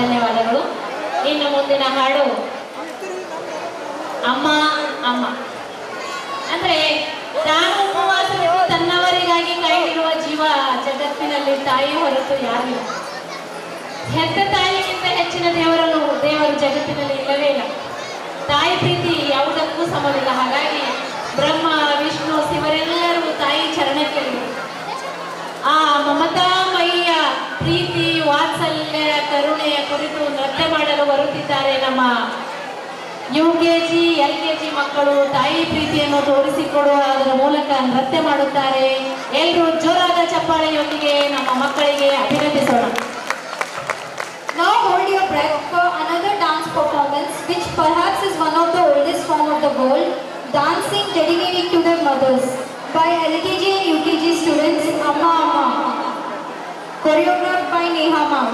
ಧನ್ಯವಾದಗಳು. ಇನ್ನು ಮುಂದಿನ ಹಾಡು ಅಮ್ಮ ಅಮ್ಮ. ಅಂದ್ರೆ ತಾನು ಉಪವಾಸ ತನ್ನವರಿಗಾಗಿ ಕಾಯ್ದಿರುವ ಜೀವ ಜಗತ್ತಿನಲ್ಲಿ ತಾಯಿ ಹೊರತು ಯಾರಿಲ್ಲ. ಹೆತ್ತ ತಾಯಿಗಿಂತ ಹೆಚ್ಚಿನ ದೇವರು ಜಗತ್ತಿನಲ್ಲಿ ಇಲ್ಲವೇ ಇಲ್ಲ. ತಾಯಿ ಪ್ರೀತಿ ಯಾವುದಕ್ಕೂ ಸಮವಿಲ್ಲ. ಹಾಗಾಗಿ ಬ್ರಹ್ಮ ವಿಷ್ಣು ಶಿವರೆಲ್ಲರೂ ತಾಯಿ ಚರಣಕ್ಕೆ ಆ ಮಮತಾಮಯ್ಯ ಪ್ರೀತಿ ವಾತ್ಸಲ್ಯ ಕರುಣೆಯ ಕುರಿತು ನೃತ್ಯ ಮಾಡಲು ಬರುತ್ತಿದ್ದಾರೆ ನಮ್ಮ UKG LKG ಮಕ್ಕಳು. ತಾಯಿ ಪ್ರೀತಿಯನ್ನು ತೋರಿಸಿಕೊಡುವುದರ ಮೂಲಕ ನೃತ್ಯ ಮಾಡುತ್ತಾರೆ. ಎಲ್ಲರೂ ಜೋರಾದ ಚಪ್ಪಾಳೆಯೊಂದಿಗೆ ನಮ್ಮ ಮಕ್ಕಳಿಗೆ ಅಭಿನಂದಿಸೋಣ. Now hold your breath for another dance performance, which perhaps is one of the oldest form of the world, dancing dedicated to their mothers by LKG and UKG students. Amma Amma, choreographed by Neha Ma'am.